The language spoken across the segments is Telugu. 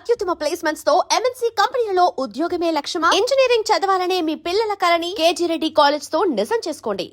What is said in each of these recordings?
అత్యుత్తమ ప్లేస్మెంట్స్ తో ఎంఎన్సీ కంపెనీలలో ఉద్యోగమే లక్ష్యమా? ఇంజనీరింగ్ చదవాలనే మీ పిల్లల కలని కేజీ రెడ్డి కాలేజ్ తో నిజం చేసుకోండి.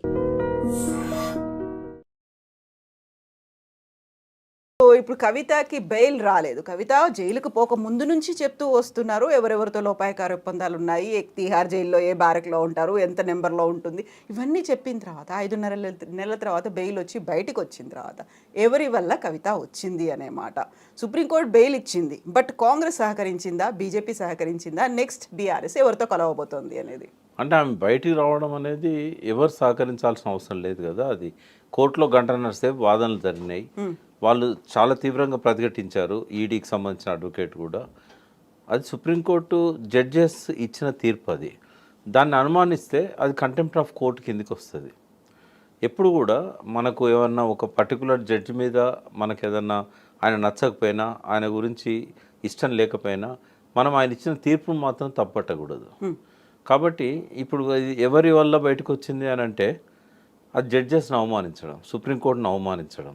ఇప్పుడు కవితకి బెయిల్ రాలేదు. కవిత జైలుకు పోక ముందు నుంచి చెప్తూ వస్తున్నారు ఎవరెవరితో లోపాయకార ఒప్పందాలు ఉన్నాయి, తిహార్ జైల్లో ఏ బ్యారక్లో ఉంటారు, ఎంత నెంబర్లో ఉంటుంది, ఇవన్నీ చెప్పిన తర్వాత 5.5 నెలల తర్వాత బెయిల్ వచ్చి బయటికి వచ్చిన తర్వాత ఎవరి వల్ల కవిత వచ్చింది అనే మాట. సుప్రీంకోర్టు బెయిల్ ఇచ్చింది, బట్ కాంగ్రెస్ సహకరించిందా, బీజేపీ సహకరించిందా, నెక్స్ట్ బీఆర్ఎస్ ఎవరితో కలవబోతోంది అనేది. అంటే ఆమె బయటికి రావడం అనేది ఎవరు సహకరించాల్సిన అవసరం లేదు కదా. అది కోర్టులో గంటన్నర సేపు వాదనలు జరిగినాయి. వాళ్ళు చాలా తీవ్రంగా ప్రతిఘటించారు, ఈడీకి సంబంధించిన అడ్వకేట్ కూడా. అది సుప్రీంకోర్టు జడ్జెస్ ఇచ్చిన తీర్పు. అది దాన్ని అనుమానిస్తే అది కంటెంప్ట్ ఆఫ్ కోర్టు కిందికి వస్తుంది. ఎప్పుడు కూడా మనకు ఏమన్నా ఒక పర్టికులర్ జడ్జి మీద మనకు ఏదన్నా ఆయన నచ్చకపోయినా, ఆయన గురించి ఇష్టం లేకపోయినా మనం ఆయన ఇచ్చిన తీర్పును మాత్రం తప్పట్టకూడదు. కాబట్టి ఇప్పుడు ఎవరి వల్ల బయటకు వచ్చింది అని అంటే అది జడ్జెస్ని అవమానించడం, సుప్రీంకోర్టును అవమానించడం.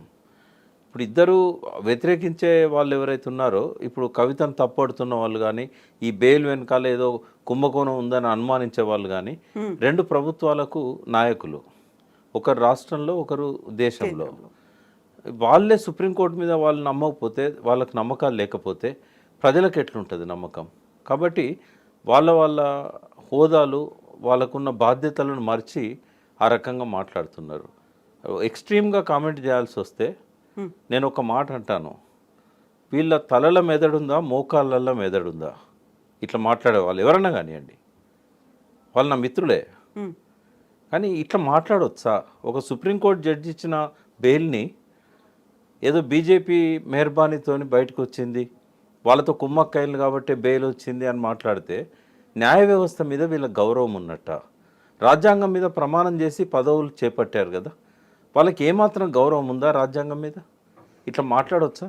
ఇప్పుడు ఇద్దరు వ్యతిరేకించే వాళ్ళు ఎవరైతే ఉన్నారో, ఇప్పుడు కవితను తప్పడుతున్న వాళ్ళు కానీ, ఈ బెయిల్ వెనకాల ఏదో కుంభకోణం ఉందని అనుమానించే వాళ్ళు కానీ, రెండు ప్రభుత్వాలకు నాయకులు, ఒకరు రాష్ట్రంలో ఒకరు దేశంలో. వాళ్ళే సుప్రీంకోర్టు మీద వాళ్ళు నమ్మకపోతే, వాళ్ళకు నమ్మకాలు లేకపోతే ప్రజలకు ఎట్లుంటుంది నమ్మకం? కాబట్టి వాళ్ళ హోదాలు, వాళ్ళకున్న బాధ్యతలను మర్చి ఆ రకంగా మాట్లాడుతున్నారు. ఎక్స్ట్రీమ్గా కామెంట్ చేయాల్సి వస్తే నేను ఒక మాట అంటాను, వీళ్ళ తలల మెదడుందా, మోకాళ్ళల్లో మెదడుందా? ఇట్లా మాట్లాడే వాళ్ళు ఎవరన్నా కానివ్వండి, వాళ్ళు నా మిత్రులే, కానీ ఇట్లా మాట్లాడవచ్చా? ఒక సుప్రీంకోర్టు జడ్జి ఇచ్చిన బెయిల్ని ఏదో బీజేపీ మెహర్బానీతోని బయటకు వచ్చింది, వాళ్ళతో కుమ్మక్కైలు కాబట్టి బెయిల్ వచ్చింది అని మాట్లాడితే న్యాయ వ్యవస్థ మీద వీళ్ళ గౌరవం ఉన్నట్ట? రాజ్యాంగం మీద ప్రమాణం చేసి పదవులు చేపట్టారు కదా, వాళ్ళకి ఏమాత్రం గౌరవం ఉందా రాజ్యాంగం మీద? ఇట్లా మాట్లాడవచ్చా?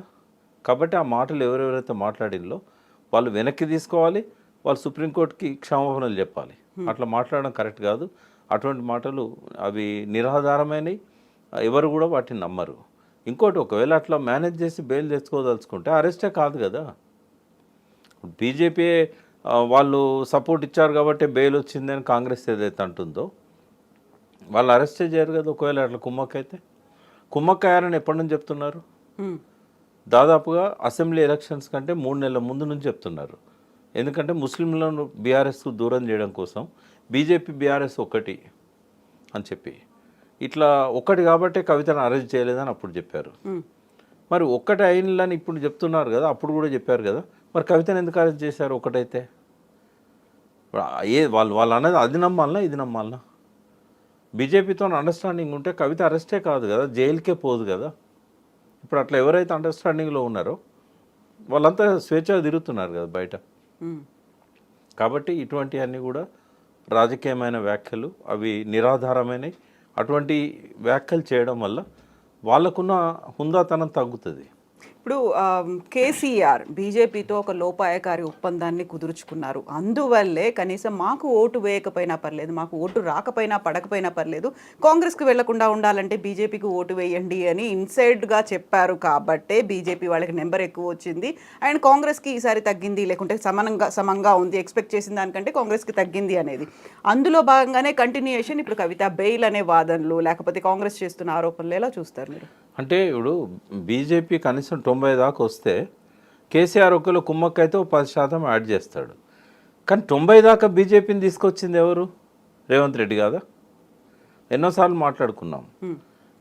కాబట్టి ఆ మాటలు ఎవరెవరైతే మాట్లాడిందో వాళ్ళు వెనక్కి తీసుకోవాలి, వాళ్ళు సుప్రీంకోర్టుకి క్షమాపణలు చెప్పాలి. అట్లా మాట్లాడడం కరెక్ట్ కాదు. అటువంటి మాటలు అవి నిరాధారమైనవి, ఎవరు కూడా వాటిని నమ్మరు. ఇంకోటి, ఒకవేళ అట్లా మేనేజ్ చేసి బెయిల్ తెచ్చుకోదలుచుకుంటే అరెస్టే కాదు కదా. బీజేపీ వాళ్ళు సపోర్ట్ ఇచ్చారు కాబట్టి బెయిల్ వచ్చిందని కాంగ్రెస్ ఏదైతే అంటుందో వాళ్ళు అరెస్టే చేయరు కదా. ఒకవేళ అట్లా కుమ్మక్కైతే, కుమ్మక్కయ్యారని ఎప్పటి నుంచి చెప్తున్నారు? దాదాపుగా అసెంబ్లీ ఎలక్షన్స్ కంటే 3 నెలల ముందు నుంచి చెప్తున్నారు. ఎందుకంటే ముస్లింలను బీఆర్ఎస్కు దూరం చేయడం కోసం బీజేపీ బీఆర్ఎస్ ఒకటి అని చెప్పి, ఇట్లా ఒక్కటి కాబట్టే కవితను అరెస్ట్ చేయలేదని అప్పుడు చెప్పారు. మరి ఒక్కటి అయినని ఇప్పుడు చెప్తున్నారు కదా, అప్పుడు కూడా చెప్పారు కదా. మరి కవితను ఎందుకు అరెస్ట్ చేశారు ఒకటైతే? వాళ్ళు అన్నది అది నమ్మాలనా, ఇది నమ్మాలనా? బీజేపీతో అండర్స్టాండింగ్ ఉంటే కవిత అరెస్టే కాదు కదా, జైలుకే పోదు కదా. ఇప్పుడు అట్లా ఎవరైతే అండర్స్టాండింగ్లో ఉన్నారో వాళ్ళంతా స్వేచ్ఛగా తిరుగుతున్నారు కదా బయట. కాబట్టి ఇటువంటివన్నీ కూడా రాజకీయమైన వ్యాఖ్యలు, అవి నిరాధారమైనవి. అటువంటి వ్యాఖ్యలు చేయడం వల్ల వాళ్ళకున్న హుందాతనం తగ్గుతుంది. ఇప్పుడు కేసీఆర్ బీజేపీతో ఒక లోపాయకారి ఒప్పందాన్ని కుదుర్చుకున్నారు. అందువల్లే కనీసం మాకు ఓటు వేయకపోయినా పర్లేదు, మాకు ఓటు రాకపోయినా పడకపోయినా పర్లేదు, కాంగ్రెస్కి వెళ్లకుండా ఉండాలంటే బీజేపీకి ఓటు వేయండి అని ఇన్సైడ్గా చెప్పారు. కాబట్టే బీజేపీ వాళ్ళకి నెంబర్ ఎక్కువ వచ్చింది అండ్ కాంగ్రెస్కి ఈసారి తగ్గింది, లేకుంటే సమంగా ఉంది, ఎక్స్పెక్ట్ చేసిన దానికంటే కాంగ్రెస్కి తగ్గింది అనేది. అందులో భాగంగానే కంటిన్యూయేషన్ ఇప్పుడు కవిత బెయిల్ అనే వాదనలు, లేకపోతే కాంగ్రెస్ చేస్తున్న ఆరోపణలు ఎలా చూస్తారు మీరు? అంటే ఇప్పుడు బీజేపీ కనీసం 90 దాకా వస్తే కేసీఆర్ ఒకరు కుమ్మక్కైతే 10% యాడ్ చేస్తాడు. కానీ 90 దాకా బీజేపీని తీసుకొచ్చింది ఎవరు? రేవంత్ రెడ్డి కాదా? ఎన్నోసార్లు మాట్లాడుకున్నాం.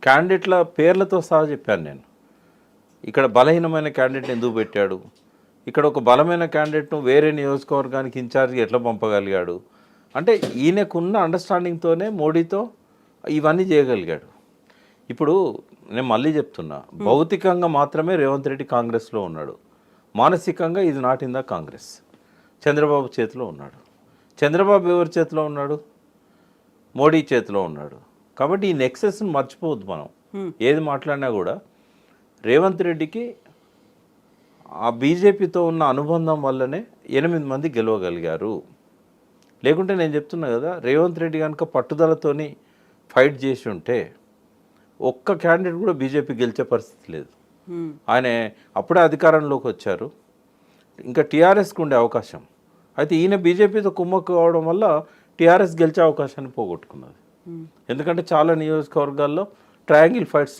క్యాండిడేట్ల పేర్లతో సహా చెప్పాను నేను. ఇక్కడ బలహీనమైన క్యాండిడేట్ ఎందుకు పెట్టాడు, ఇక్కడ ఒక బలమైన క్యాండిడేట్ను వేరే నియోజకవర్గానికి ఇన్ఛార్జ్గా ఎట్లా పంపగలిగాడు అంటే, ఈయనకున్న అండర్స్టాండింగ్తోనే మోడీతో ఇవన్నీ చేయగలిగాడు. ఇప్పుడు నేను మళ్ళీ చెప్తున్నా, భౌతికంగా మాత్రమే రేవంత్ రెడ్డి కాంగ్రెస్లో ఉన్నాడు, మానసికంగా ఇది not in the Congress. Chandrababu చేతిలో ఉన్నాడు. చంద్రబాబు ఎవరి చేతిలో ఉన్నాడు? మోడీ చేతిలో ఉన్నాడు. కాబట్టి ఈ నెక్సెస్ని మర్చిపోవద్దు మనం. ఏది మాట్లాడినా కూడా రేవంత్ రెడ్డికి ఆ బీజేపీతో ఉన్న అనుబంధం వల్లనే 8 మంది గెలవగలిగారు. లేకుంటే నేను చెప్తున్నా కదా, రేవంత్ రెడ్డి కనుక పట్టుదలతోని ఫైట్ చేసి ఉంటే ఒక్క క్యాండిడేట్ కూడా బీజేపీ గెలిచే పరిస్థితి లేదు. ఆయన అప్పుడే అధికారంలోకి వచ్చారు, ఇంకా టీఆర్ఎస్కి ఉండే అవకాశం. అయితే ఈయన బీజేపీతో కుమ్మక్కు కావడం వల్ల టీఆర్ఎస్ గెలిచే అవకాశాన్ని పోగొట్టుకున్నది. ఎందుకంటే చాలా నియోజకవర్గాల్లో ట్రయాంగిల్ ఫైట్స్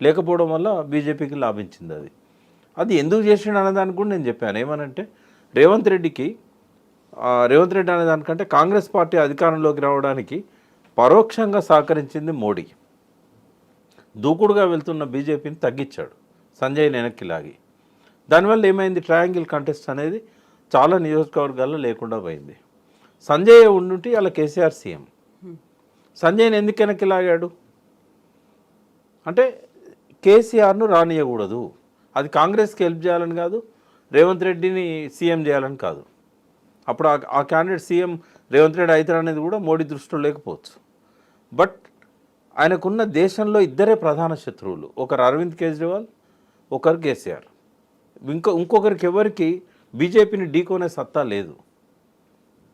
లేకపోవడం వల్ల బీజేపీకి లాభించింది అది. అది ఎందుకు చేసిండు అనే దానికి కూడా నేను చెప్పాను. ఏమనంటే రేవంత్ రెడ్డి అనే దానికంటే కాంగ్రెస్ పార్టీ అధికారంలోకి రావడానికి పరోక్షంగా సహకరించింది మోడీ. దూకుడుగా వెళ్తున్న బీజేపీని తగ్గించాడు సంజయ్ని వెనక్కి లాగి. దానివల్ల ఏమైంది, ట్రయాంగిల్ కంటెస్ట్ అనేది చాలా నియోజకవర్గాల్లో లేకుండా పోయింది. సంజయ్ ఉండుంటే అలా కేసీఆర్ సీఎం. సంజయ్ని ఎందుకు వెనక్కి లాగాడు అంటే కేసీఆర్ను రానియకూడదు, అది కాంగ్రెస్కి హెల్ప్ చేయాలని కాదు, రేవంత్ రెడ్డిని సీఎం చేయాలని కాదు. అప్పుడు ఆ క్యాండిడేట్ సీఎం రేవంత్ రెడ్డి అవుతాడు అనేది కూడా మోడీ దృష్టిలో లేకపోవచ్చు. బట్ ఆయనకున్న దేశంలో ఇద్దరే ప్రధాన శత్రువులు, ఒకరు అరవింద్ కేజ్రీవాల్, ఒకరు కేసీఆర్. ఇంకొకరికి ఎవరికి బీజేపీని ఢీకొనే సత్తా లేదు.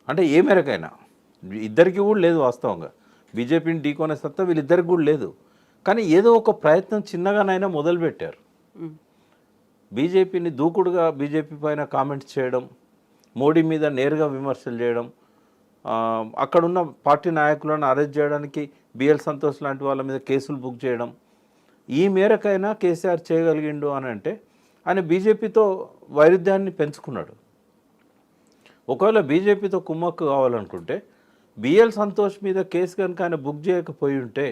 అంటే ఏ మేరకైనా ఇద్దరికి కూడా లేదు. వాస్తవంగా బీజేపీని ఢీకొనే సత్తా వీళ్ళిద్దరికి కూడా లేదు. కానీ ఏదో ఒక ప్రయత్నం చిన్నగానైనా మొదలుపెట్టారు. బీజేపీని దూకుడుగా బీజేపీ పైన కామెంట్స్ చేయడం, మోడీ మీద నేరుగా విమర్శలు చేయడం, అక్కడున్న పార్టీ నాయకులను అరెస్ట్ చేయడానికి బిఎల్ సంతోష్ లాంటి వాళ్ళ మీద కేసులు బుక్ చేయడం, ఈ మేరకైనా కేసీఆర్ చేయగలిగిండు అని అంటే ఆయన బీజేపీతో వైరుధ్యాన్ని పెంచుకున్నాడు. ఒకవేళ బీజేపీతో కుమ్మక్కు కావాలనుకుంటే బిఎల్ సంతోష్ మీద కేసు కనుక ఆయన బుక్ చేయకపోయి ఉంటే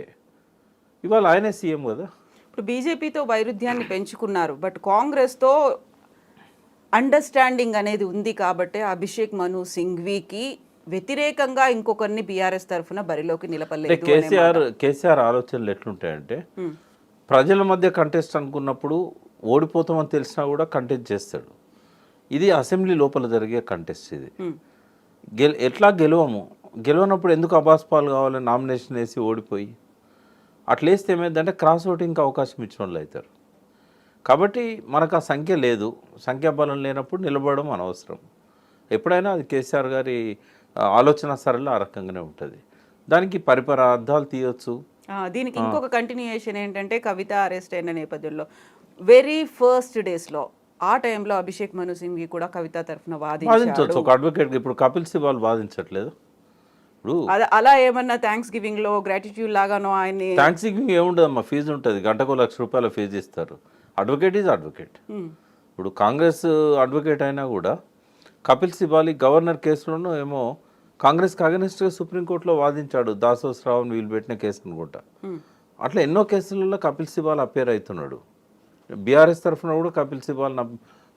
ఇవాళ ఆయనే సీఎం కదా. ఇప్పుడు బీజేపీతో వైరుధ్యాన్ని పెంచుకున్నారు, బట్ కాంగ్రెస్తో అండర్స్టాండింగ్ అనేది ఉంది కాబట్టి అభిషేక్ మను సింఘ్వీకి వ్యతిరేకంగా ఇంకొకరిని బీఆర్ఎస్ తరఫున బరిలోకి నిలపలేదు. కేసీఆర్ ఆలోచనలు ఎట్లుంటాయంటే ప్రజల మధ్య కంటెస్ట్ అనుకున్నప్పుడు ఓడిపోతామని తెలిసినా కూడా కంటెస్ట్ చేస్తాడు. ఇది అసెంబ్లీ లోపల జరిగే కంటెస్ట్. ఇది ఎట్లా గెలవనప్పుడు ఎందుకు అబాస్పాలు కావాలని నామినేషన్ వేసి ఓడిపోయి అట్లా వేస్తే ఏమైందంటే క్రాస్ ఓటింగ్కి అవకాశం ఇచ్చిన వాళ్ళు అవుతారు. కాబట్టి మనకు ఆ సంఖ్య లేదు, సంఖ్యాబలం లేనప్పుడు నిలబడడం అనవసరం. ఎప్పుడైనా అది కేసీఆర్ గారి ఆలోచన సరళి ఆ రకంగానే ఉంటుంది. దానికి పరిపర అర్థాలు తీయొచ్చు. దీనికి ఇంకొక కంటిన్యూయేషన్ ఏంటంటే కవిత అరెస్ట్ అయిన నేపథ్యంలో వెరీ ఫస్ట్ డేస్లో ఆ టైంలో అభిషేక్ మను సింఘ్వి కూడా కవిత తరఫున వాదించవచ్చు ఒక అడ్వకేట్. ఇప్పుడు కపిల్ సిబాల్ వాదించట్లేదు. ఇప్పుడు అలా ఏమన్నా థ్యాంక్స్ గివింగ్ లో గ్రాటిట్యూడ్ లాగానో ఆయన్ని థ్యాంక్స్ గివింగ్ ఏముండదమ్మా, ఫీజు ఉంటుంది, గంటకు ₹1,00,000 ఫీజు ఇస్తారు. Advocate is advocate. ఇప్పుడు కాంగ్రెస్ అడ్వకేట్ అయినా కూడా కపిల్ సిబాల్ గవర్నర్ కేసులోనూ ఏమో కాంగ్రెస్కి అగెనిస్ట్గా సుప్రీంకోర్టులో వాదించాడు, దాసోస్రావుని వీళ్ళు పెట్టిన కేసు అనుకుంటా. అట్లా ఎన్నో కేసులలో కపిల్ సిబాల్ అపేర్ అవుతున్నాడు. బీఆర్ఎస్ తరఫున కూడా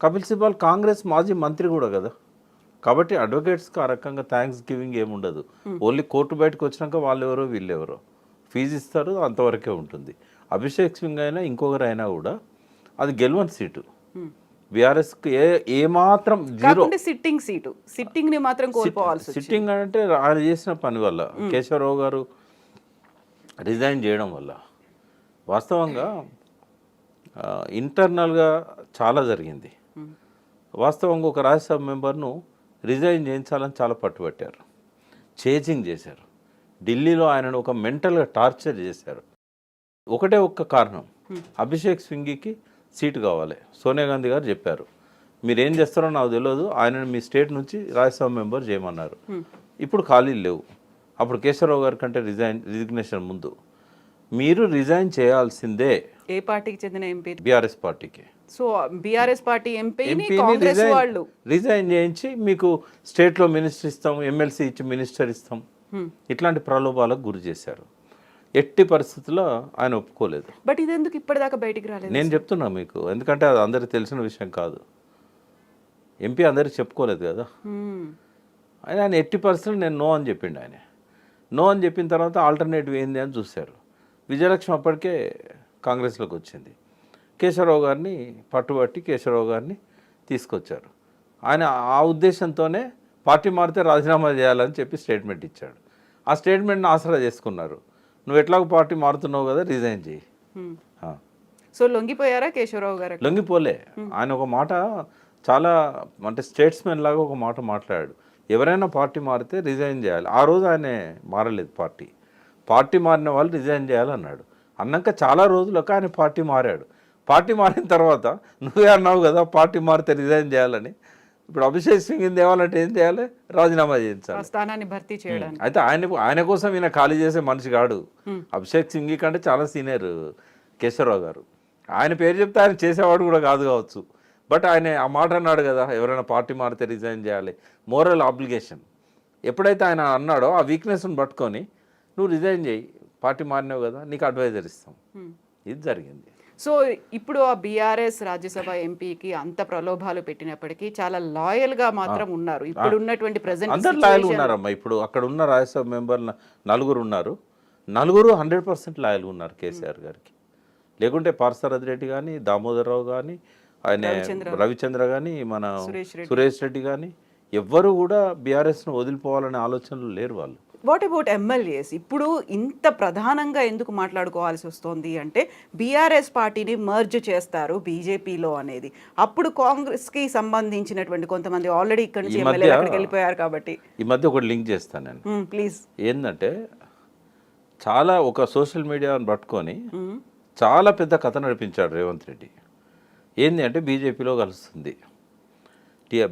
కపిల్ సిబాల్ కాంగ్రెస్ మాజీ మంత్రి కూడా కదా. కాబట్టి అడ్వకేట్స్కి ఆ రకంగా థ్యాంక్స్ గివింగ్ ఏముండదు. ఓన్లీ కోర్టు బయటకు వచ్చినాక వాళ్ళెవరో వీళ్ళెవరో ఫీజు ఇస్తారు, అంతవరకే ఉంటుంది. అభిషేక్ సింగ్ అయినా ఇంకొకరు అయినా కూడా అది గెలవని సీటు. బీఆర్ఎస్కి ఏమాత్రం జీరో. సిట్టింగ్ సీటు, సిట్టింగ్ ని మాత్రం కోల్పోవాల్సి. సిట్టింగ్ అంటే ఆయన చేసిన పని వల్ల, కేశవరావు గారు రిజైన్ చేయడం వల్ల వాస్తవంగా ఇంటర్నల్గా చాలా జరిగింది. వాస్తవంగా ఒక రాజ్యసభ మెంబర్ను రిజైన్ చేయించాలని చాలా పట్టుబట్టారు, చేజింగ్ చేశారు. ఢిల్లీలో ఆయనను ఒక మెంటల్గా టార్చర్ చేశారు. ఒకటే ఒక్క కారణం, అభిషేక్ సింఘ్వికి సీటు కావాలి. సోనియా గాంధీ గారు చెప్పారు, మీరేం చేస్తారో నాకు తెలియదు, ఆయనను మీ స్టేట్ నుంచి రాజ్యసభ మెంబర్ చేయమన్నారు. ఇప్పుడు ఖాళీలు లేవు. అప్పుడు కేశవరావు గారి కంటే రిజిగ్నేషన్ ముందు మీరు రిజైన్ చేయాల్సిందే. ఏ పార్టీకి చెందిన ఎంపీ? బీఆర్ఎస్ పార్టీకి. సో బీఆర్ఎస్ పార్టీ ఎంపీని రిజైన్ చేయించి మీకు స్టేట్లో మినిస్టర్ ఇస్తాం, ఎమ్మెల్సీ ఇచ్చి మినిస్టర్ ఇస్తాం, ఇట్లాంటి ప్రలోభాలకు గురి చేశారు. ఎట్టి పరిస్థితుల్లో ఆయన ఒప్పుకోలేదు. బట్ ఇది ఎందుకు ఇప్పటిదాకా బయటికి రాలేదు? నేను చెప్తున్నా మీకు, ఎందుకంటే అది అందరికి తెలిసిన విషయం కాదు. ఎంపీ అందరికి చెప్పుకోలేదు కదా. ఆయన ఎట్టి పరిస్థితులు నేను నో అని చెప్పిండు. ఆయన నో అని చెప్పిన తర్వాత ఆల్టర్నేటివ్ ఏంది అని చూశారు. విజయలక్ష్మి అప్పటికే కాంగ్రెస్లోకి వచ్చింది. కేశవరావు గారిని పట్టుబట్టి కేశవరావు గారిని తీసుకొచ్చారు. ఆయన ఆ ఉద్దేశంతోనే పార్టీ మారితే రాజీనామా చేయాలని చెప్పి స్టేట్మెంట్ ఇచ్చాడు. ఆ స్టేట్మెంట్ని ఆసరా చేసుకున్నారు. నువ్వు ఎట్లాగో పార్టీ మారుతున్నావు కదా, రిజైన్ చేయి. సో లొంగిపోయారా కేశవరావు గారు? లొంగిపోలే. ఆయన ఒక మాట చాలా అంటే స్టేట్స్మెన్ లాగా ఒక మాట మాట్లాడాడు, ఎవరైనా పార్టీ మారితే రిజైన్ చేయాలి. ఆ రోజు ఆయన మారలేదు. పార్టీ మారిన వాళ్ళు రిజైన్ చేయాలన్నాడు. అన్నాక చాలా రోజులకు ఆయన పార్టీ మారాడు. పార్టీ మారిన తర్వాత నువ్వే అన్నావు కదా పార్టీ మారితే రిజైన్ చేయాలని. ఇప్పుడు అభిషేక్ సింగ్ తేవాలంటే ఏం చేయాలి? రాజీనామా చేయించాలి. ఆ స్థానాన్ని భర్తీ చేయడానికి. అయితే ఆయన కోసం ఈయన ఖాళీ చేసే మనిషి కాడు. అభిషేక్ సింగ్ కంటే చాలా సీనియర్ కేశవరావు గారు. ఆయన పేరు చెప్తే ఆయన చేసేవాడు కూడా కాదు కావచ్చు. బట్ ఆయన ఆ మాట అన్నాడు కదా, ఎవరైనా పార్టీ మారితే రిజైన్ చేయాలి, మోరల్ ఆబ్లిగేషన్. ఎప్పుడైతే ఆయన అన్నాడో ఆ వీక్నెస్ని పట్టుకొని నువ్వు రిజైన్ చేయి, పార్టీ మారినావు కదా, నీకు అడ్వైజర్ ఇస్తాం. ఇది జరిగింది. సో ఇప్పుడు ఆ బీఆర్ఎస్ రాజ్యసభ ఎంపీకి అంత ప్రలోభాలు పెట్టినప్పటికీ చాలా లాయల్ గా మాత్రం ఉన్నారు. ఇప్పుడు ఉన్నటువంటి అందరు ప్రెసెంట్ లాయల్ ఉన్నారమ్మా. ఇప్పుడు అక్కడ ఉన్న రాజ్యసభ మెంబర్లు 4 ఉన్నారు. 4 100% లాయల్ ఉన్నారు కేసీఆర్ గారికి. లేకుంటే పార్సారథి రెడ్డి కానీ, దామోదరరావు కానీ, ఆయన రవిచంద్ర కానీ, మన సురేష్ రెడ్డి కానీ, ఎవ్వరు కూడా బీఆర్ఎస్ను వదిలిపోవాలనే ఆలోచనలు లేరు వాళ్ళు. What about MLAs? ఇప్పుడు ఇంత ప్రధానంగా ఎందుకు మాట్లాడుకోవాల్సి వస్తుంది అంటే బీఆర్ఎస్ పార్టీని మర్జ్ చేస్తారు బీజేపీలో అనేది. అప్పుడు కాంగ్రెస్కి సంబంధించినటువంటి కొంతమంది ఆల్రెడీ ఇక్కడ నుంచి ఎమ్మెల్యేలు అక్కడికి వెళ్ళిపోయారు కాబట్టి. ఈ మధ్య ఒకటి లింక్ చేస్తాను నేను, ప్లీజ్. ఏంటంటే చాలా ఒక సోషల్ మీడియాను పట్టుకొని చాలా పెద్ద కథ నడిపించాడు రేవంత్ రెడ్డి. ఏంది అంటే బీజేపీలో కలుస్తుంది,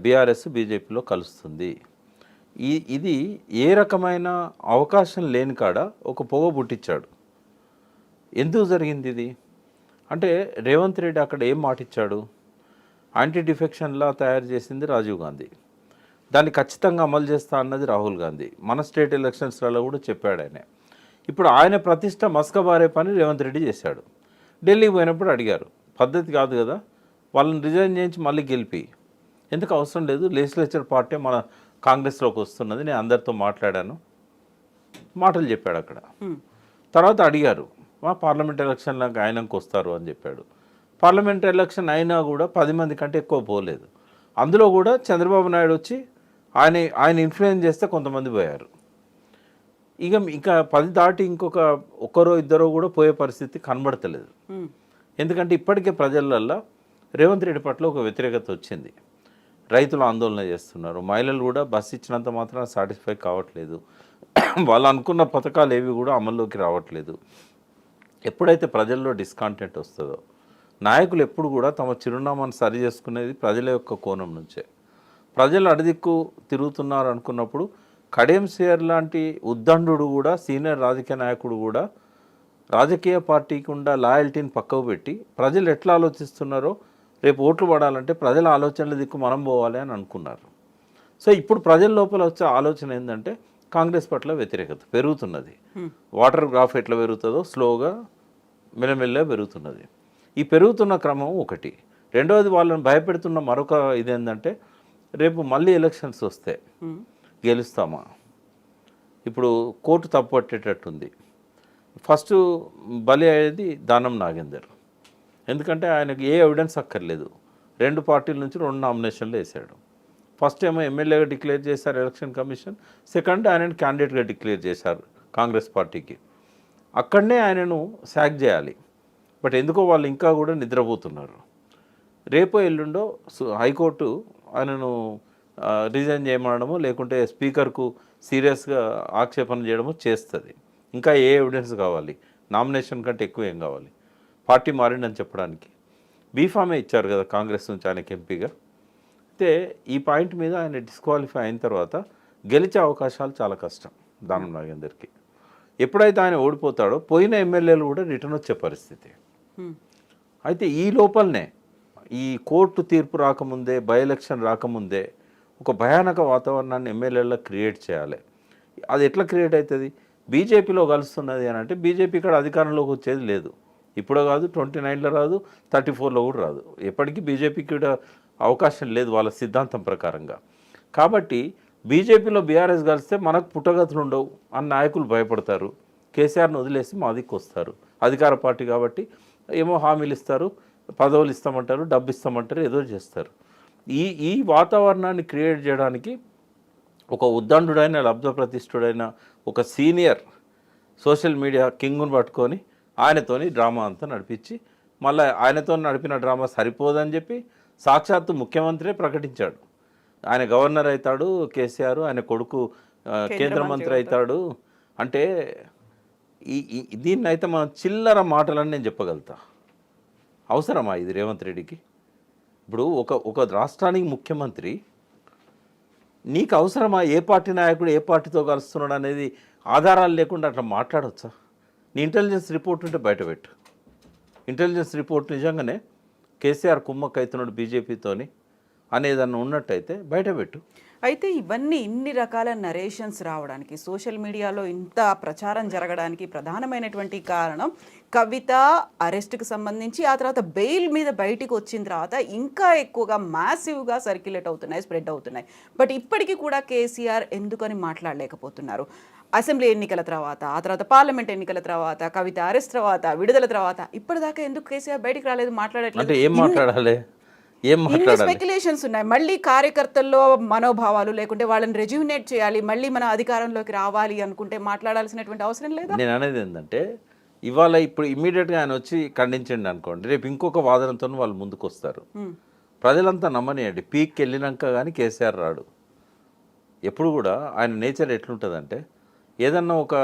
బీఆర్ఎస్ బీజేపీలో కలుస్తుంది. ఇది ఏ రకమైన అవకాశం లేని కాడ ఒక పొగ పుట్టించాడు. ఎందుకు జరిగింది ఇది అంటే, రేవంత్ రెడ్డి అక్కడ ఏం మాటిచ్చాడు? యాంటీ డిఫెక్షన్ లా తయారు చేసింది రాజీవ్ గాంధీ, దాన్ని ఖచ్చితంగా అమలు చేస్తా అన్నది రాహుల్ గాంధీ. మన స్టేట్ ఎలక్షన్స్లలో కూడా చెప్పాడు ఆయన. ఇప్పుడు ఆయన ప్రతిష్ట మస్కబారే పని రేవంత్ రెడ్డి చేశాడు. ఢిల్లీకి పోయినప్పుడు అడిగారు, పద్ధతి కాదు కదా వాళ్ళని రిజైన్ చేయించి మళ్ళీ గెలిపి, ఎందుకు అవసరం లేదు, లెజిస్లేచర్ పార్టీ మన కాంగ్రెస్లోకి వస్తున్నది, నేను అందరితో మాట్లాడాను, మాటలు చెప్పాడు అక్కడ. తర్వాత అడిగారు, మా పార్లమెంట్ ఎలక్షన్లకు ఆయనకు వస్తారు అని చెప్పాడు. పార్లమెంట్ ఎలక్షన్ అయినా కూడా 10 మంది కంటే ఎక్కువ పోలేదు. అందులో కూడా చంద్రబాబు నాయుడు వచ్చి ఆయన ఇన్ఫ్లుయెన్స్ చేస్తే కొంతమంది పోయారు. ఇంకా 10 దాటి ఇంకొక ఒక్కరో ఇద్దరో కూడా పోయే పరిస్థితి కనబడతలేదు. ఎందుకంటే ఇప్పటికే ప్రజలల్లో రేవంత్ రెడ్డి పట్ల ఒక వ్యతిరేకత వచ్చింది. రైతులు ఆందోళన చేస్తున్నారు, మహిళలు కూడా బస్సు ఇచ్చినంత మాత్రం సాటిస్ఫై కావట్లేదు, వాళ్ళు అనుకున్న పథకాలు ఏవి కూడా అమల్లోకి రావట్లేదు. ఎప్పుడైతే ప్రజల్లో డిస్కాంటెంట్ వస్తుందో, నాయకులు ఎప్పుడు కూడా తమ చిరునామాను సరి చేసుకునేది ప్రజల యొక్క కోణం నుంచే. ప్రజలు అడిదిక్కు తిరుగుతున్నారు అనుకున్నప్పుడు కడియం శ్రీహరి లాంటి ఉద్దండు కూడా, సీనియర్ రాజకీయ నాయకుడు కూడా రాజకీయ పార్టీకి ఉన్న లాయల్టీని పక్కకు పెట్టి ప్రజలు ఎట్లా ఆలోచిస్తున్నారో రేపు ఓట్లు పడాలంటే ప్రజల ఆలోచనల దిక్కు మనం పోవాలి అని అనుకున్నారు. సో ఇప్పుడు ప్రజల లోపల వచ్చే ఆలోచన ఏంటంటే కాంగ్రెస్ పట్ల వ్యతిరేకత పెరుగుతున్నది. వాటర్ గ్రాఫ్ ఎట్లా పెరుగుతుందో స్లోగా మెల్లమెల్లగా పెరుగుతున్నది. ఈ పెరుగుతున్న క్రమం ఒకటి. రెండవది, వాళ్ళని భయపెడుతున్న మరొక ఇదేంటంటే రేపు మళ్ళీ ఎలక్షన్స్ వస్తే గెలుస్తామా, ఇప్పుడు కోర్టు తప్పు పట్టేటట్టుంది. ఫస్ట్ బలి అయ్యేది దానం నాగేందర్. ఎందుకంటే ఆయనకు ఏ ఎవిడెన్స్ అక్కర్లేదు, 2 పార్టీల నుంచి 2 నామినేషన్లు వేశాడు. ఫస్ట్ ఏమో ఎమ్మెల్యేగా డిక్లేర్ చేశారు ఎలక్షన్ కమిషన్, సెకండ్ ఆయనను క్యాండిడేట్గా డిక్లేర్ చేశారు కాంగ్రెస్ పార్టీకి. అక్కడనే ఆయనను శాక్ చేయాలి. బట్ ఎందుకో వాళ్ళు ఇంకా కూడా నిద్రపోతున్నారు. రేపో ఎల్లుండో హైకోర్టు ఆయనను రిజైన్ చేయమనడము, లేకుంటే స్పీకర్కు సీరియస్గా ఆక్షేపణ చేయడము చేస్తుంది. ఇంకా ఏ ఎవిడెన్స్ కావాలి? నామినేషన్ కంటే ఎక్కువ ఏం కావాలి? పార్టీ మారిండని చెప్పడానికి బీఫామే ఇచ్చారు కదా కాంగ్రెస్ నుంచి ఆయనకి ఎంపీగా. అయితే ఈ పాయింట్ మీద ఆయన డిస్క్వాలిఫై అయిన తర్వాత గెలిచే అవకాశాలు చాలా కష్టం దానం నాగేందర్కి. ఎప్పుడైతే ఆయన ఓడిపోతాడో పోయిన ఎమ్మెల్యేలు కూడా రిటర్న్ వచ్చే పరిస్థితి. అయితే ఈ లోపలనే ఈ కోర్టు తీర్పు రాకముందే, బై ఎలక్షన్ రాకముందే ఒక భయానక వాతావరణాన్ని ఎమ్మెల్యేలో క్రియేట్ చేయాలి. అది ఎట్లా క్రియేట్ అవుతుంది? బీజేపీలో కలుస్తున్నది అని అంటే బీజేపీ ఇక్కడ అధికారంలోకి వచ్చేది లేదు. ఇప్పుడు కాదు, 29లో రాదు, 34లో కూడా రాదు. ఎప్పటికీ బీజేపీకి కూడా అవకాశం లేదు వాళ్ళ సిద్ధాంతం ప్రకారంగా. కాబట్టి బీజేపీలో బీఆర్ఎస్ కలిస్తే మనకు పుట్టగతులు ఉండవు అని నాయకులు భయపడతారు. కేసీఆర్ని వదిలేసి మా దిక్కు వస్తారు. అధికార పార్టీ కాబట్టి ఏమో హామీలు ఇస్తారు, పదవులు ఇస్తామంటారు, డబ్బు ఇస్తామంటారు, ఏదో చేస్తారు. ఈ వాతావరణాన్ని క్రియేట్ చేయడానికి ఒక ఉద్దండుడైన, లబ్ధప్రతిష్ఠుడైన ఒక సీనియర్ సోషల్ మీడియా కింగ్ను పట్టుకొని ఆయనతోని డ్రామా అంతా నడిపించి, మళ్ళీ ఆయనతో నడిపిన డ్రామా సరిపోదని చెప్పి సాక్షాత్తు ముఖ్యమంత్రి ప్రకటించాడు. ఆయన గవర్నర్ అవుతాడు కేసీఆర్, ఆయన కొడుకు కేంద్ర మంత్రి అవుతాడు. అంటే దీన్ని అయితే మనం చిల్లర మాటలని నేను చెప్పగలుగుతా. అవసరమా ఇది రేవంత్ రెడ్డికి? ఇప్పుడు ఒక రాష్ట్రానికి ముఖ్యమంత్రి నీకు అవసరమా? ఏ పార్టీ నాయకుడు ఏ పార్టీతో కలుస్తున్నాడు అనేది ఆధారాలు లేకుండా అట్లా మాట్లాడవచ్చా? నీ ఇంటెలిజెన్స్ రిపోర్ట్ ఉంటే బయటపెట్టు. ఇంటెలిజెన్స్ రిపోర్ట్ నిజంగానే కేసీఆర్ కుమ్మక్క అవుతున్నాడు బీజేపీతోని అనేదన్నా ఉన్నట్టయితే బయటపెట్టు. అయితే ఇవన్నీ ఇన్ని రకాల నరేషన్స్ రావడానికి, సోషల్ మీడియాలో ఇంత ప్రచారం జరగడానికి ప్రధానమైనటువంటి కారణం కవిత అరెస్ట్కి సంబంధించి, ఆ తర్వాత బెయిల్ మీద బయటికి వచ్చిన తర్వాత ఇంకా ఎక్కువగా మ్యాసివ్గా సర్క్యులేట్ అవుతున్నాయి, స్ప్రెడ్ అవుతున్నాయి. బట్ ఇప్పటికీ కూడా కేసీఆర్ ఎందుకని మాట్లాడలేకపోతున్నారు? అసెంబ్లీ ఎన్నికల తర్వాత, ఆ తర్వాత పార్లమెంట్ ఎన్నికల తర్వాత, కవిత అరెస్ట్ తర్వాత, విడుదల తర్వాత ఇప్పటిదాకా ఎందుకు కేసీఆర్ బయటికి రాలేదు, మాట్లాడట్లేదు? అంటే ఏం మాట్లాడాలి? ఇన్ని స్పెక్యులేషన్స్ ఉన్నాయి. మళ్ళీ కార్యకర్తల్లో మనోభావాలు లేకుంటే వాళ్ళని రెజ్యూనేట్ చేయాలి, మళ్ళీ మన అధికారంలోకి రావాలి అనుకుంటే మాట్లాడాల్సినటువంటి అవసరం లేదా? నేను అనేది ఏంటంటే ఇవాళ ఇప్పుడు ఇమ్మీడియట్గా ఆయన వచ్చి ఖండించండి అనుకోండి, రేపు ఇంకొక వాదనతో వాళ్ళు ముందుకు వస్తారు. ప్రజలంతా నమ్మనియండి, పీక్కి వెళ్ళినాక కానీ కేసీఆర్ రాడు. ఎప్పుడు కూడా ఆయన నేచర్ ఎట్లుంటుందంటే ఏదన్నా ఒక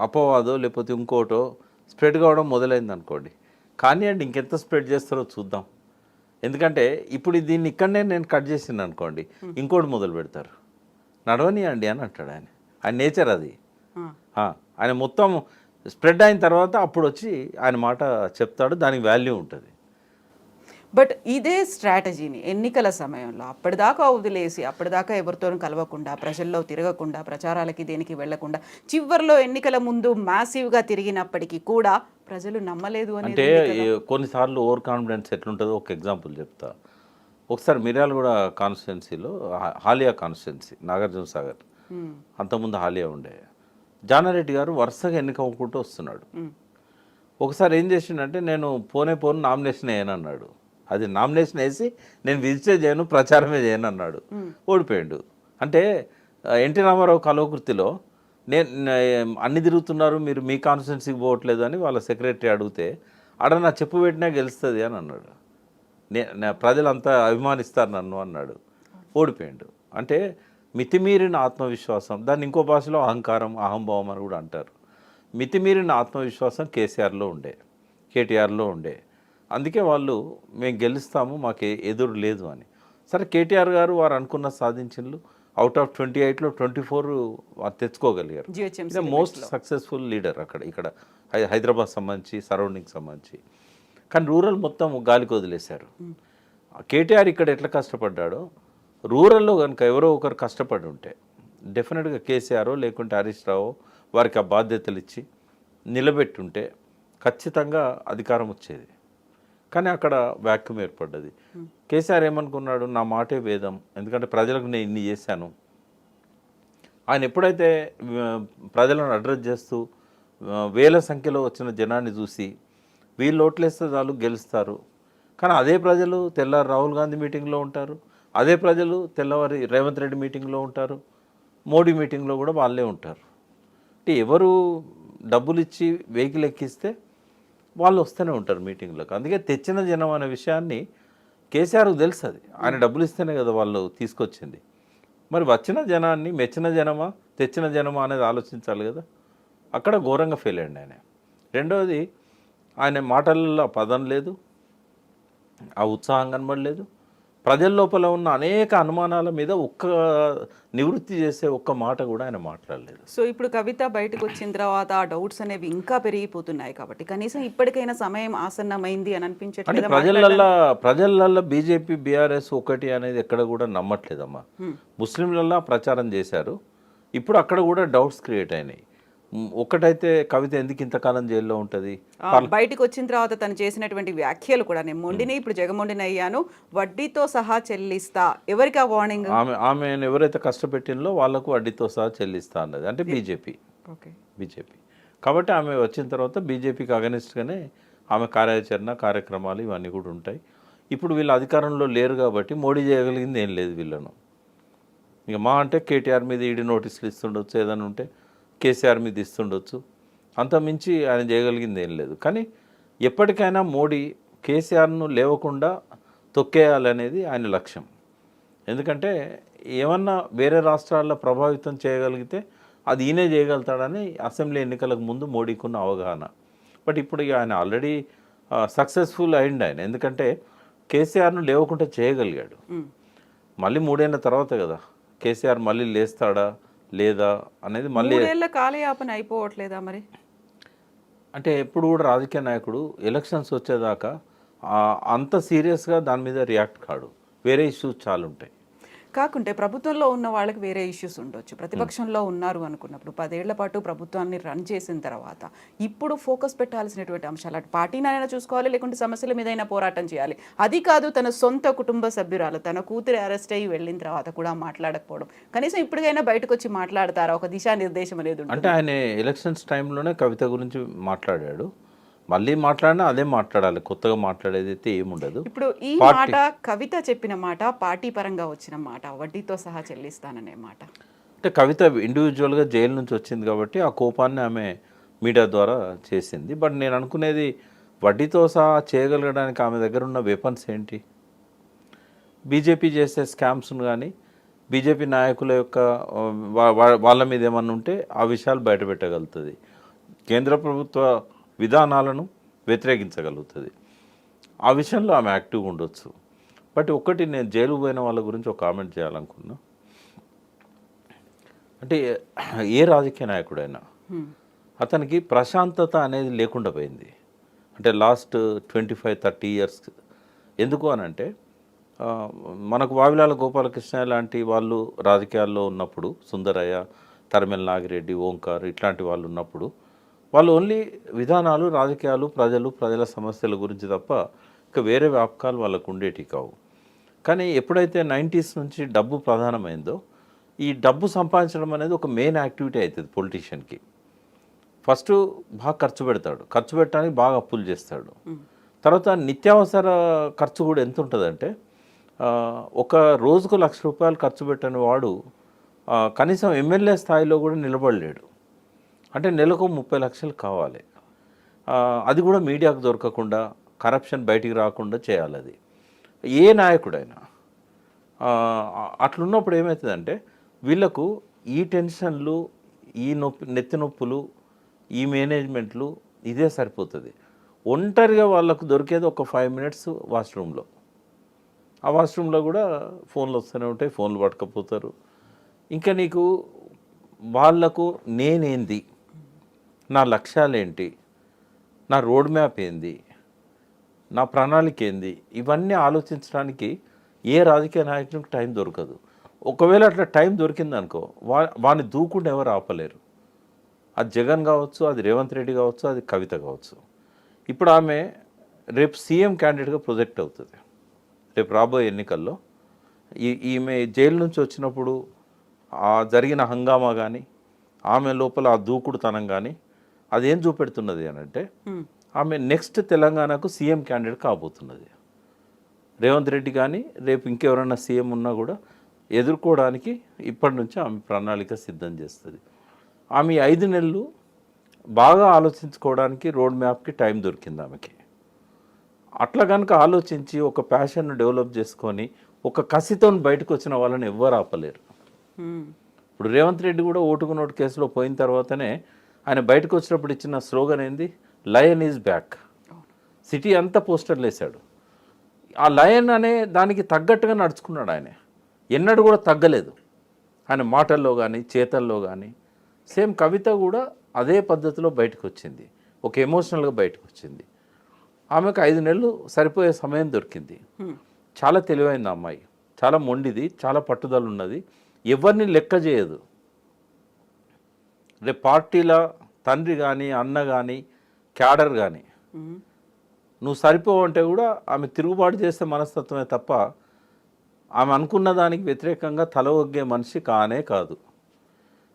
అపవాదో లేకపోతే ఇంకోటో స్ప్రెడ్ కావడం మొదలైంది అనుకోండి, కానీ అండి ఇంకెంత స్ప్రెడ్ చేస్తారో చూద్దాం. ఎందుకంటే ఇప్పుడు దీన్ని ఇక్కడనే నేను కట్ చేసింది అనుకోండి, ఇంకోటి మొదలు పెడతారు, నడవనియండి అని అంటాడు ఆయన. ఆయన నేచర్ అది. ఆయన మొత్తం స్ప్రెడ్ అయిన తర్వాత అప్పుడు వచ్చి ఆయన మాట చెప్తాడు, దానికి వాల్యూ ఉంటుంది. బట్ ఇదే స్ట్రాటజీని ఎన్నికల సమయంలో అప్పటిదాకా వదిలేసి, అప్పటిదాకా ఎవరితో కలవకుండా, ప్రజల్లో తిరగకుండా, ప్రచారాలకి దేనికి వెళ్లకుండా, చివరిలో ఎన్నికల ముందు మ్యాసివ్గా తిరిగినప్పటికీ కూడా ప్రజలు నమ్మలేదు అంటే కొన్నిసార్లు ఓవర్ కాన్ఫిడెన్స్ ఎట్లుంటుందో ఒక ఎగ్జాంపుల్ చెప్తా. ఒకసారి మిర్యాలగూడ కాన్స్టిట్యున్సీలో హాలియా కాన్స్టిట్యున్సీ, నాగార్జున సాగర్, అంతకుముందు హాలియా ఉండే, జానారెడ్డి గారు వరుసగా ఎన్నికవ్వకుంటూ వస్తున్నాడు. ఒకసారి ఏం చేసిండంటే నేను పోను నామినేషన్ వేయను అన్నాడు. అది నామినేషన్ వేసి నేను విజిటే చేయను, ప్రచారమే చేయను అన్నాడు. ఓడిపోయాడు. అంటే ఎన్టీ రామారావు కలవకృతిలో నేను అన్ని తిరుగుతున్నారు, మీరు మీ కాన్స్టిట్యున్సీకి పోవట్లేదు అని వాళ్ళ సెక్రటరీ అడిగితే ఆడ నా చెప్పు పెట్టినా గెలుస్తుంది అని అన్నాడు. ప్రజలంతా అభిమానిస్తారు నన్ను అన్నాడు. ఓడిపోయాడు. అంటే మితిమీరిన ఆత్మవిశ్వాసం, దాన్ని ఇంకో భాషలో అహంకారం, అహంభావం అని కూడా అంటారు. మితిమీరిన ఆత్మవిశ్వాసం కేసీఆర్లో ఉండే, కేటీఆర్లో ఉండే. అందుకే వాళ్ళు మేము గెలుస్తాము, మాకు ఎదురు లేదు అని. సరే కేటీఆర్ గారు వారు అనుకున్న సాధించిండ్రు. అవుట్ ఆఫ్ 28లో 24 వారు తెచ్చుకోగలిగారు. ఇదే మోస్ట్ సక్సెస్ఫుల్ లీడర్ ఇక్కడ హైదరాబాద్ సంబంధించి, సరౌండింగ్ సంబంధించి. కానీ రూరల్ మొత్తం గాలికి వదిలేశారు. కేటీఆర్ ఇక్కడ ఎట్లా కష్టపడ్డాడో రూరల్లో కనుక ఎవరో ఒకరు కష్టపడి ఉంటే డెఫినెట్గా కేసీఆర్ లేకుంటే హరీష్ రావు వారికి ఆ బాధ్యతలు ఇచ్చి నిలబెట్టుంటే ఖచ్చితంగా అధికారం వచ్చేది. కానీ అక్కడ వ్యాక్యూమ్ ఏర్పడ్డది. కేసీఆర్ ఏమనుకున్నాడు, నా మాటే వేదం, ఎందుకంటే ప్రజలకు నేను ఇన్ని చేశాను. ఆయన ఎప్పుడైతే ప్రజలను అడ్రస్ చేస్తూ వేల సంఖ్యలో వచ్చిన జనాన్ని చూసి వీళ్ళు ఓట్లేస్తే చాలు గెలుస్తారు, కానీ అదే ప్రజలు తెల్లారి రాహుల్ గాంధీ మీటింగ్లో ఉంటారు, అదే ప్రజలు తెల్లవారి రేవంత్ రెడ్డి మీటింగ్లో ఉంటారు, మోడీ మీటింగ్లో కూడా వాళ్ళే ఉంటారు. అంటే ఎవరు డబ్బులు ఇచ్చి వెహికల్ ఎక్కిస్తే వాళ్ళు వస్తూనే ఉంటారు మీటింగ్లకు. అందుకే తెచ్చిన జనం అనే విషయాన్ని కేసీఆర్కు తెలుసు. అది ఆయన డబ్బులు ఇస్తేనే కదా వాళ్ళు తీసుకొచ్చింది. మరి వచ్చిన జనాన్ని మెచ్చిన జనమా తెచ్చిన జనమా అనేది ఆలోచించాలి కదా. అక్కడ ఘోరంగా ఫెయిల్ అయ్యండి ఆయన. రెండవది, ఆయన మాటలలో పదం లేదు, ఆ ఉత్సాహం కనబడలేదు. ప్రజల లోపల ఉన్న అనేక అనుమానాల మీద నివృత్తి చేసే ఒక్క మాట కూడా ఆయన మాట్లాడలేదు. సో ఇప్పుడు కవిత బయటకు వచ్చిన తర్వాత ఆ డౌట్స్ అనేవి ఇంకా పెరిగిపోతున్నాయి కాబట్టి కనీసం ఇప్పటికైనా సమయం ఆసన్నమైంది అని అనిపించట్లేదు. ప్రజలల్లో బీజేపీ బీఆర్ఎస్ ఒకటి అనేది ఎక్కడ కూడా నమ్మట్లేదమ్మా. ముస్లింలల్లో ప్రచారం చేశారు, ఇప్పుడు అక్కడ కూడా డౌట్స్ క్రియేట్ అయినాయి. ఒక్కటైతే కవిత ఎందుకు ఇంతకాలం జైల్లో ఉంటుంది? బయటకు వచ్చిన తర్వాత తను చేసినటువంటి వ్యాఖ్యలు కూడా, నేను మొండిని ఇప్పుడు జగమొండిని అయ్యాను, వడ్డీతో సహా చెల్లిస్తా, ఎవరికి ఆ వార్నింగ్? ఆమెను ఎవరైతే కష్టపెట్టినలో వాళ్ళకు వడ్డీతో సహా చెల్లిస్తా అన్నది అంటే బీజేపీ. కాబట్టి ఆమె వచ్చిన తర్వాత బీజేపీకి అగనిస్ట్గానే ఆమె కార్యక్రమాలు ఇవన్నీ కూడా ఉంటాయి. ఇప్పుడు వీళ్ళు అధికారంలో లేరు కాబట్టి మోడీ చేయగలిగింది ఏం లేదు వీళ్ళను. ఇక మా అంటే కేటీఆర్ మీద ఈడీ నోటీసులు ఇస్తుండొచ్చు, ఏదైనా ఉంటే కేసీఆర్ మీద ఇస్తుండొచ్చు, అంత మించి ఆయన చేయగలిగింది ఏం లేదు. కానీ ఎప్పటికైనా మోడీ కేసీఆర్ను లేవకుండా తొక్కేయాలనేది ఆయన లక్ష్యం. ఎందుకంటే ఏమన్నా వేరే రాష్ట్రాల్లో ప్రభావితం చేయగలిగితే అది ఈయనే చేయగలుగుతాడని అసెంబ్లీ ఎన్నికలకు ముందు మోడీకి ఉన్న అవగాహన. బట్ ఇప్పుడు ఆయన ఆల్రెడీ సక్సెస్ఫుల్ అయింది ఆయన. ఎందుకంటే కేసీఆర్ను లేవకుండా చేయగలిగాడు. మళ్ళీ 3 ఏళ్ళ తర్వాత కదా కేసీఆర్ మళ్ళీ లేస్తాడా లేదా అనేది మళ్ళీ 3 ఏళ్ల కాలయాపన అయిపోవట్లేదా మరి? అంటే ఎప్పుడు కూడా రాజకీయ నాయకుడు ఎలక్షన్స్ వచ్చేదాకా అంత సీరియస్గా దాని మీద రియాక్ట్ కాడు. వేరే ఇష్యూస్ చాలా ఉంటాయి. కాకుంటే ప్రభుత్వంలో ఉన్న వాళ్ళకి వేరే ఇష్యూస్ ఉండొచ్చు. ప్రతిపక్షంలో ఉన్నారు అనుకున్నప్పుడు 10 ఏళ్ల పాటు ప్రభుత్వాన్ని రన్ చేసిన తర్వాత ఇప్పుడు ఫోకస్ పెట్టాల్సినటువంటి అంశాలు అటు పార్టీనైనా చూసుకోవాలి, లేకుంటే సమస్యల మీదైనా పోరాటం చేయాలి. అది కాదు తన సొంత కుటుంబ సభ్యురాలు తన కూతురి అరెస్ట్ అయ్యి వెళ్ళిన తర్వాత కూడా మాట్లాడకపోవడం. కనీసం ఇప్పటికైనా బయటకు వచ్చి మాట్లాడతారా? ఒక దిశానిర్దేశం అనేది ఉంటుంది. అంటే ఆయన ఎలక్షన్స్ టైంలోనే కవిత గురించి మాట్లాడాడు. మళ్ళీ మాట్లాడినా అదే మాట్లాడాలి, కొత్తగా మాట్లాడేది అయితే ఏముండదు. ఇప్పుడు ఈ మాట కవిత చెప్పిన మాట, పార్టీ పరంగా వచ్చిన మాట, వడ్డీతో సహా చెల్లిస్తాననే మాట. అంటే కవిత ఇండివిజువల్గా జైలు నుంచి వచ్చింది కాబట్టి ఆ కోపాన్ని ఆమె మీడియా ద్వారా చేసింది. బట్ నేను అనుకునేది వడ్డీతో సహా చేయగలగడానికి ఆమె దగ్గర ఉన్న వెపన్స్ ఏంటి? బీజేపీ చేసే స్కామ్స్ను కానీ బీజేపీ నాయకుల యొక్క వాళ్ళ మీద ఏమన్నా ఉంటే ఆ విషయాలు బయటపెట్టగలుగుతుంది. కేంద్ర ప్రభుత్వ విధానాలను వ్యతిరేకించగలుగుతుంది. ఆ విషయంలో ఆమె యాక్టివ్గా ఉండొచ్చు. బట్ ఒకటి నేను జైలు పోయిన వాళ్ళ గురించి ఒక కామెంట్ చేయాలనుకున్నా. అంటే ఏ రాజకీయ నాయకుడైనా అతనికి ప్రశాంతత అనేది లేకుండా పోయింది. అంటే లాస్ట్ 25-30 ఇయర్స్. ఎందుకు అనంటే మనకు వావిలాల గోపాలకృష్ణ లాంటి వాళ్ళు రాజకీయాల్లో ఉన్నప్పుడు, సుందరయ్య, తరిమెల నాగిరెడ్డి, ఓంకార్ ఇట్లాంటి వాళ్ళు ఉన్నప్పుడు వాళ్ళు ఓన్లీ విధానాలు, రాజకీయాలు, ప్రజల సమస్యల గురించి తప్ప ఇక వేరే వ్యాపకాలు వాళ్ళకు ఉండేటి కావు. కానీ ఎప్పుడైతే 90s నుంచి డబ్బు ప్రధానమైందో ఈ డబ్బు సంపాదించడం అనేది ఒక మెయిన్ యాక్టివిటీ అవుతుంది పొలిటీషియన్కి. ఫస్ట్ బాగా ఖర్చు పెడతాడు, ఖర్చు పెట్టడానికి బాగా అప్పులు చేస్తాడు. తర్వాత నిత్యావసర ఖర్చు కూడా ఎంత ఉంటుందంటే ఒక రోజుకు ₹1,00,000 ఖర్చు పెట్టని వాడు కనీసం ఎమ్మెల్యే స్థాయిలో కూడా నిలబడలేడు. అంటే నెలకు 30 లక్షలు కావాలి. అది కూడా మీడియాకు దొరకకుండా, కరప్షన్ బయటికి రాకుండా చేయాలి. అది ఏ నాయకుడైనా అట్లున్నప్పుడు ఏమవుతుందంటే వీళ్ళకు ఈ టెన్షన్లు, ఈ నెత్తి నొప్పులు, ఈ మేనేజ్మెంట్లు ఇదే సరిపోతుంది. ఒంటరిగా వాళ్ళకు దొరికేది ఒక 5 మినిట్స్ వాష్రూమ్లో. ఆ వాష్రూమ్లో కూడా ఫోన్లు వస్తూనే ఉంటాయి, ఫోన్లు పట్టుకపోతారు. ఇంకా నీకు వాళ్లకు నేనేంది, నా లక్ష్యాలేంటి, నా రోడ్ మ్యాప్ ఏంది, నా ప్రణాళిక ఏంది, ఇవన్నీ ఆలోచించడానికి ఏ రాజకీయ నాయకునికి టైం దొరకదు. ఒకవేళ అట్లా టైం దొరికిందనుకో వాడిని దూకుండా ఎవరు ఆపలేరు. అది జగన్ కావచ్చు, అది రేవంత్ రెడ్డి కావచ్చు, అది కవిత కావచ్చు. ఇప్పుడు ఆమె రేపు సీఎం క్యాండిడేట్గా ప్రొజెక్ట్ అవుతుంది. రేపు రాబోయే ఎన్నికల్లో ఈమె జైలు నుంచి వచ్చినప్పుడు జరిగిన హంగామా కానీ, ఆమె లోపల ఆ దూకుడుతనం కానీ అదేం చూపెడుతున్నది అని అంటే ఆమె నెక్స్ట్ తెలంగాణకు సీఎం క్యాండిడేట్ కాబోతున్నది. రేవంత్ రెడ్డి కానీ రేపు ఇంకెవరైనా సీఎం ఉన్నా కూడా ఎదుర్కోవడానికి ఇప్పటి నుంచి ఆమె ప్రణాళిక సిద్ధం చేస్తుంది. ఆమె 5 నెలలు బాగా ఆలోచించుకోవడానికి రోడ్ మ్యాప్కి టైం దొరికింది ఆమెకి. అట్లా కనుక ఆలోచించి ఒక ప్యాషన్ను డెవలప్ చేసుకొని ఒక కసితో బయటకు వచ్చిన వాళ్ళని ఎవ్వరు ఆపలేరు. ఇప్పుడు రేవంత్ రెడ్డి కూడా ఓటుకు నోటు కేసులో పోయిన తర్వాతనే ఆయన బయటకు వచ్చినప్పుడు ఇచ్చిన స్లోగన్ ఏంది, లయన్ ఈజ్ బ్యాక్. సిటీ అంతా పోస్టర్లు వేశాడు. ఆ లయన్ అనే దానికి తగ్గట్టుగా నడుచుకున్నాడు ఆయన. ఎన్నడూ కూడా తగ్గలేదు ఆయన మాటల్లో కానీ చేతల్లో కానీ. సేమ్ కవిత కూడా అదే పద్ధతిలో బయటకు వచ్చింది, ఒక ఎమోషనల్గా బయటకు వచ్చింది. ఆమెకు 5 నెలలు సరిపోయే సమయం దొరికింది. చాలా తెలివైంది అమ్మాయి, చాలా మొండిది, చాలా పట్టుదల ఉన్నది, ఎవరిని లెక్క చేయదు. రేపు పార్టీల తండ్రి కానీ, అన్న కానీ, క్యాడర్ కానీ నువ్వు సరిపోవంటే కూడా ఆమె తిరుగుబాటు చేసే మనస్తత్వమే తప్ప ఆమె అనుకున్న దానికి వ్యతిరేకంగా తల ఒగ్గే మనిషి కానే కాదు.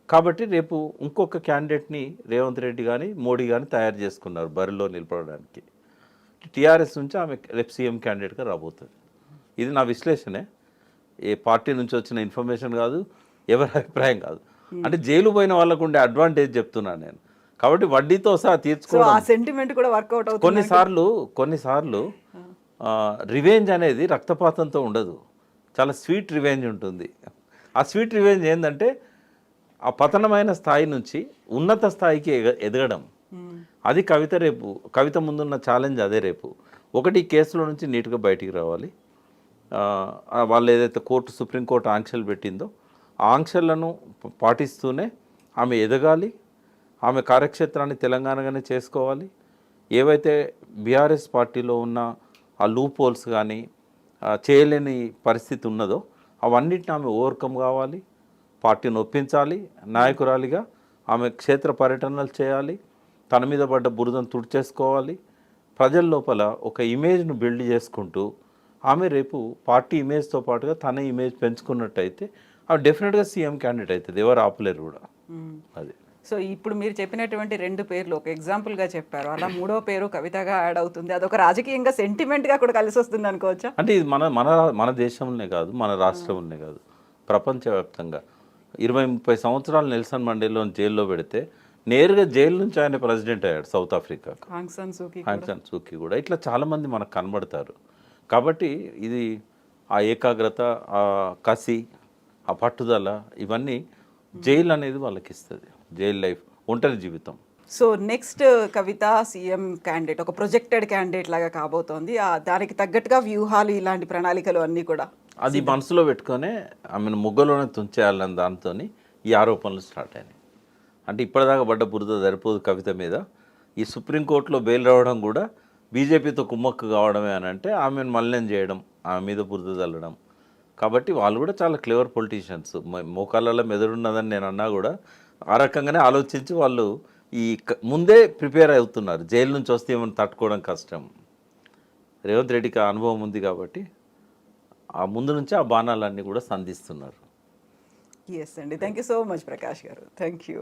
కాబట్టి రేపు ఇంకొక క్యాండిడేట్ని రేవంత్ రెడ్డి కానీ, మోడీ కానీ తయారు చేసుకున్నారు బరిలో నిలబడడానికి. టీఆర్ఎస్ నుంచి ఆమె రేపు సీఎం క్యాండిడేట్గా రాబోతుంది. ఇది నా విశ్లేషణే, ఏ పార్టీ నుంచి వచ్చిన ఇన్ఫర్మేషన్ కాదు, ఎవరి అభిప్రాయం కాదు. అంటే జైలు పోయిన వాళ్ళకు ఉండే అడ్వాంటేజ్ చెప్తున్నాను నేను. కాబట్టి వడ్డీతో సహా తీర్చుకోవడం సెంటిమెంట్ కూడా వర్కౌట్ అవుతుంది. కొన్నిసార్లు రివెంజ్ అనేది రక్తపాతంతో ఉండదు, చాలా స్వీట్ రివెంజ్ ఉంటుంది. ఆ స్వీట్ రివెంజ్ ఏంటంటే ఆ పతనమైన స్థాయి నుంచి ఉన్నత స్థాయికి ఎదగడం. అది కవిత రేపు కవిత ముందున్న ఛాలెంజ్ అదే రేపు. ఒకటి ఈ కేసులో నుంచి నీట్గా బయటికి రావాలి. వాళ్ళు ఏదైతే సుప్రీంకోర్టు ఆంక్షలు పెట్టిందో ఆ ఆంక్షలను పాటిస్తూనే ఆమె ఎదగాలి. ఆమె కార్యక్షేత్రాన్ని తెలంగాణగానే చేసుకోవాలి. ఏవైతే బీఆర్ఎస్ పార్టీలో ఉన్న ఆ లూప్ హోల్స్ కానీ చేయలేని పరిస్థితి ఉన్నదో అవన్నిటిని ఆమె ఓవర్కమ్ కావాలి. పార్టీని ఒప్పించాలి. నాయకురాలిగా ఆమె క్షేత్ర పర్యటనలు చేయాలి. తన మీద పడ్డ బురదను తుడిచేసుకోవాలి. ప్రజల లోపల ఒక ఇమేజ్ను బిల్డ్ చేసుకుంటూ ఆమె రేపు పార్టీ ఇమేజ్తో పాటుగా తన ఇమేజ్ పెంచుకున్నట్టయితే ఆమె డెఫినెట్గా సీఎం క్యాండిడేట్ అవుతుంది. ఎవరు ఆపలేరు కూడా. అది సో ఇప్పుడు మీరు చెప్పినటువంటి 2 పేర్లు ఒక ఎగ్జాంపుల్గా చెప్పారు. అలా 3వ పేరు కవితగా యాడ్ అవుతుంది. అదొక రాజకీయంగా సెంటిమెంట్గా కూడా కలిసి వస్తుంది అనుకోవచ్చా? అంటే ఇది మన మన మన దేశంలోనే కాదు, మన రాష్ట్రంలోనే కాదు, ప్రపంచవ్యాప్తంగా 20-30 సంవత్సరాలు నెల్సన్ మండేలోని జైల్లో పెడితే నేరుగా జైలు నుంచి ఆయన ప్రెసిడెంట్ అయ్యాడు సౌత్ ఆఫ్రికాకు. ఆంగ్ సాన్ సూకీ కూడా ఇట్లా చాలామంది మనకు కనబడతారు. కాబట్టి ఇది ఆ ఏకాగ్రత, ఆ కసి, ఆ పట్టుదల ఇవన్నీ జైలు అనేది వాళ్ళకి ఇస్తుంది. జైలు లైఫ్, ఒంటరి జీవితం. సో నెక్స్ట్ కవిత సీఎం క్యాండిడేట్, ఒక ప్రొజెక్టెడ్ క్యాండిడేట్ లాగా కాబోతోంది. దానికి తగ్గట్టుగా వ్యూహాలు, ఇలాంటి ప్రణాళికలు అన్నీ కూడా అది మనసులో పెట్టుకొని ఆమెను ముగ్గలోనే తుంచేయాలని దాంతో ఈ ఆరోపణలు స్టార్ట్ అయినాయి. అంటే ఇప్పటిదాకా పడ్డ బురద సరిపోదు కవిత మీద. ఈ సుప్రీంకోర్టులో బెయిల్ రావడం కూడా బీజేపీతో కుమ్మక్కు కావడమే అని అంటే ఆమెను మలినం చేయడం, ఆమె మీద బురద చల్లడం. కాబట్టి వాళ్ళు కూడా చాలా క్లెవర్ పొలిటీషియన్స్. మోకాళ్ళలో మెదడున్నదని నేను అన్నా కూడా ఆ రకంగానే ఆలోచించి వాళ్ళు ముందే ప్రిపేర్ అవుతున్నారు. జైలు నుంచి వస్తే ఏమైనా తట్టుకోవడం కష్టం. రేవంత్ రెడ్డికి ఆ అనుభవం ఉంది కాబట్టి ఆ ముందు నుంచి ఆ బాణాలన్నీ కూడా సంధిస్తున్నారు. ఎస్ అండి. Thank you so much Prakash గారు. Thank you.